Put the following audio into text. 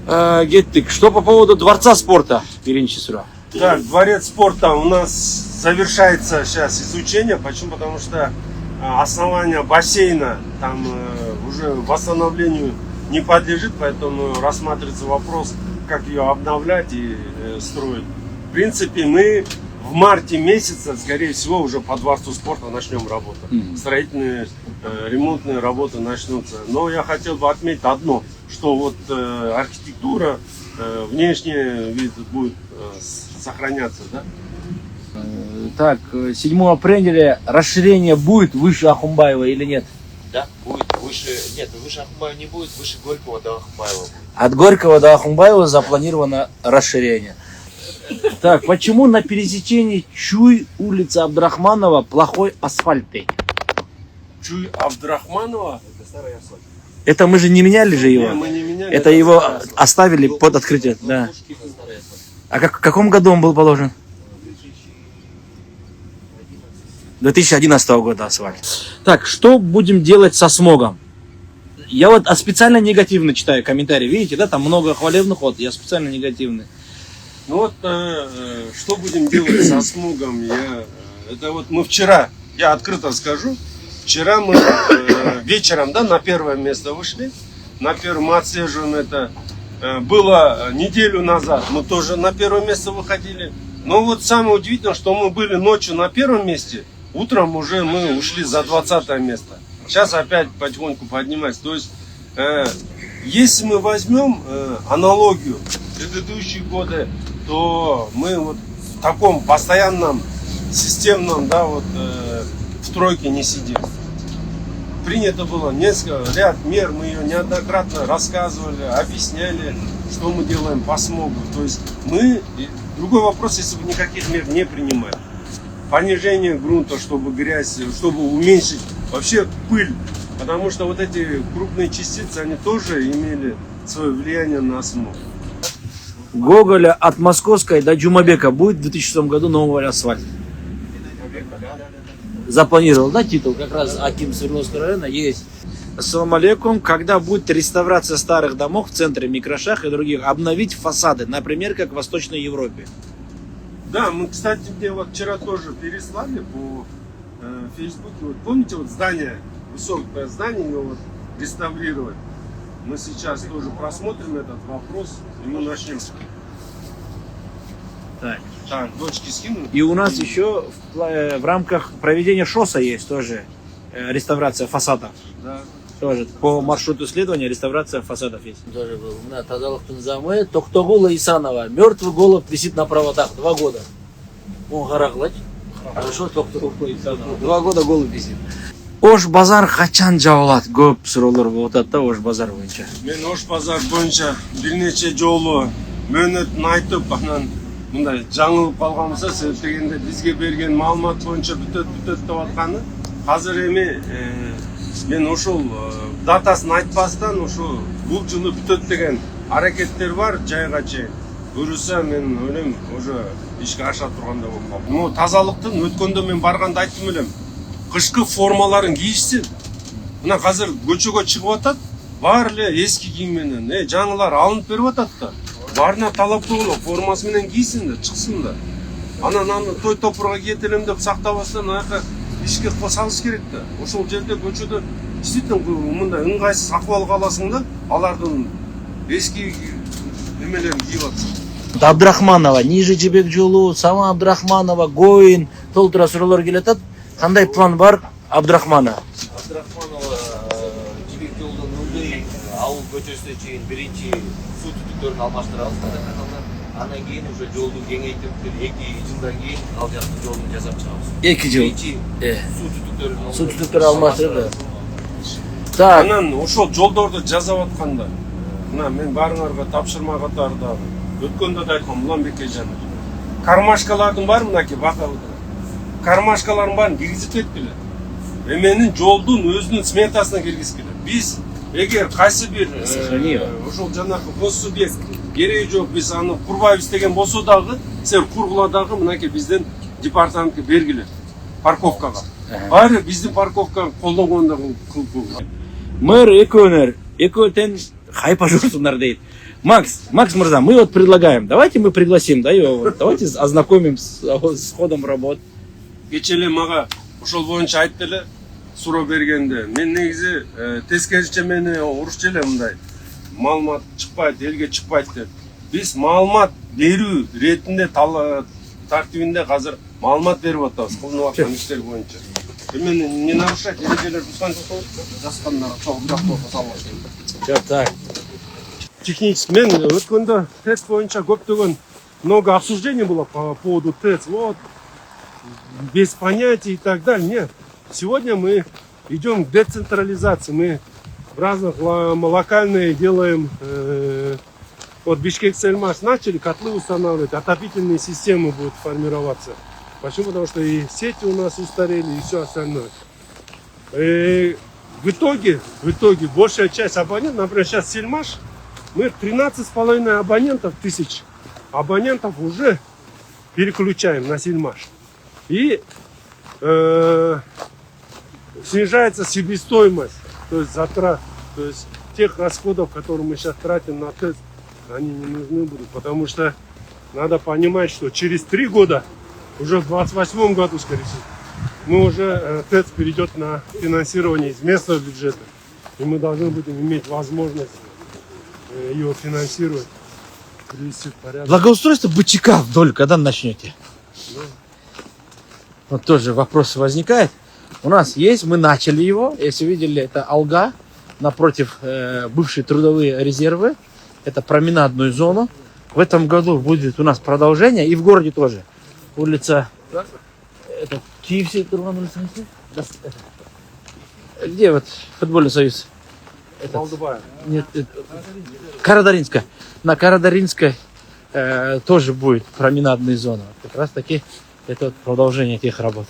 Кеттик. Что по поводу Дворца спорта, биринчи суроо? Так, Дворец спорта у нас завершается сейчас изучение. Почему? Потому что основание бассейна там уже восстановлению не подлежит, поэтому рассматривается вопрос, как ее обновлять и строить. В принципе, мы в марте месяце, скорее всего, уже по Дворцу спорта начнем работу. Строительные, ремонтные работы начнутся. Но я хотел бы отметить одно, что вот архитектура, внешний вид будет сохраняться, да? Так, 7 апреля расширение будет выше Ахумбаева или нет? Да, будет выше, нет, выше Ахумбаева не будет, выше Горького до Ахумбаева будет. От Горького до Ахумбаева запланировано расширение. Так, почему на пересечении Чуй, улица Абдрахманова плохой асфальт? Чуй Абдрахманова. Это старый асфальт. Это мы же не меняли же его? Не, мы не меняли. Это его оставили под открытие, да. А в каком году он был положен? 2011 года асфальт. Так, что будем делать со смогом? Я вот специально негативно читаю комментарии. Видите, да, там много хвалебных, вот я специально негативный. Ну вот, что будем делать со смогом? Это вот мы вчера, я открыто скажу, вчера мы вечером, да, на первое место вышли. На первое мы отслеживаем это. Было неделю назад, мы тоже на первое место выходили. Но вот самое удивительное, что мы были ночью на первом месте, утром уже мы ушли за 20 место. Сейчас опять потихоньку поднимается. То есть, если мы возьмем аналогию предыдущие годы, то мы вот в таком постоянном системном, да, вот в тройке не сидим. Принято было ряд мер, мы ее неоднократно рассказывали, объясняли, что мы делаем по смогу. То есть другой вопрос, если бы никаких мер не принимали. Понижение грунта, чтобы грязь, чтобы уменьшить вообще пыль. Потому что вот эти крупные частицы, они тоже имели свое влияние на смог. Гоголя от Московской до Джумабека будет в 2006 году новый асфальт. Запланировал, да, титул? Как раз Аким Свердловского района есть. Ассаламу алейкум. Когда будет реставрация старых домов в центре Микрашах и других, обновить фасады, например, как в Восточной Европе? Да, мы, кстати, мне вот вчера тоже переслали по Фейсбуке. Вот помните, вот здание, высокое здание, его вот реставрировать. Мы сейчас тоже просмотрим этот вопрос, и мы начнем. Так, дочки скину. И у нас еще в рамках проведения ШОСа есть тоже реставрация фасадов. Да. Тоже по маршруту исследования реставрация фасадов есть. Тоже был. У меня тазалыктын замы Токтогула Исанова. Мертвый голубь висит на проводах 2 года. Он гараглать. Хорошо, Токтогула Исанова. 2 года голубь висит. Ош базар качан жабылат? Көп суроолор болуп атат да Ош базар боюнча. Мен Ош базар боюнча бир нече жолу мөөнөтүн айтып анан мындай жаңылып калганбызда, себеп дегенде бизге берген маалымат боюнча бүтөт деп атканы. Азыр эми мен ошол датасын айтпастан ошо бул жылы бүтөт деген аракеттер бар жайга чейин. Буюрса мен ойлойм уже ишке аша тургандай болуп калды. Ну тазалыктын өткөндө мен барганда айттым элем. Кышкы формаларын кийишсин. Мына азыр көчөгө чыгып атат, баары эле эски кийим менен, жаңылар алынып берип атат да. Баарына талап коюлу, формасы менен кийсин да, чыксын да. Анан аны той топурга кетелем деп сактабастан аяка ишке салыш керек да. Ошол жерде көчөдө действительно мындай ыңгайсыз акыбалга аласың да, алардын эски немелерин кийип атсың. Абдрахманова, Ниже Жибек жолу, Сама Абдрахманова, Гоин, толтура суроолор келатат. Кандай план бар Абдрахмана? Абдрахманова Жибек жолдон өндөй ауыл көчөсүнө чейин биринчи суу түтүктөрүн алмаштырабыз. Андан кийин уже жолду кеңейтип 2 жылдан кийин ал жакты жолду жасап чыгабыз. 2 жыл. Биринчи суу Түтүктөрүн алмаштырды. Так. Анан ошол жолдорду жасап атканда, мына мен баарыңарга тапшырма катары дагы өткөндө да айткам, Уланбек эжан. Кармашкалардын баары мынакей бакабы. Кармашкалардын баарын киргизип кеткиле. Эменин жолдун өзүнүн сметасына киргизгиле. Биз эгер кайсы бир ошол жанагы госсубъект кереги жок, биз аны курбайбыз деген болсо дагы, сен кургула дагы мынакей бизден департаментке бергиле. Парковкага. Баары биздин парковканы колдонгондо кылып. Мэр экөөнөр, экөө тең Хай пожурсунар дейт. Макс Мурза, мы вот предлагаем, давайте мы пригласим, да, его, вот, давайте ознакомим с ходом работ. Кечеле мага ошол боюнча айтты эле суроо бергенде. Мен негизи тескерисинче мени урушчу эле мындай. Маалымат чыкпайт, элге чыкпайт деп. Биз маалымат берүү иретинде тартибинде азыр маалымат берип атабыз кылынып аткан иштер боюнча. Эмне не нарушать эрежелер бузган жок, жазгандар чогуу бирок болсо салып. Так. Технически мен өткөндө тест боюнча көптөгөн много обсуждений было по поводу ТЭЦ, вот, без понятий и так далее. Нет, сегодня мы идем к децентрализации, мы в разных локальные делаем, вот Бишкек-Сельмаш начали котлы устанавливать, отопительные системы будут формироваться. Почему? Потому что и сети у нас устарели, и все остальное. И в итоге большая часть абонентов, например, сейчас Сельмаш, мы 13,5 тысяч абонентов уже переключаем на Сельмаш. И снижается себестоимость, то есть затрат, то есть тех расходов, которые мы сейчас тратим на ТЭЦ, они не нужны будут, потому что надо понимать, что через 3 года, уже в 2028 году, скорее всего, мы уже ТЭЦ перейдет на финансирование из местного бюджета, и мы должны будем иметь возможность его финансировать, привести в порядок. Благоустройство бычка вдоль, когда начнете? Вот тоже вопрос возникает. У нас есть, мы начали его, если видели, это Алга, напротив бывшие трудовые резервы, это променадную зону. В этом году будет у нас продолжение, и в городе тоже. Улица, это Киевский Турган улица, где вот футбольный союз? Молдова. Нет, Карадаринская. На Карадаринской тоже будет променадная зона. Как раз таки это вот продолжение этих работ.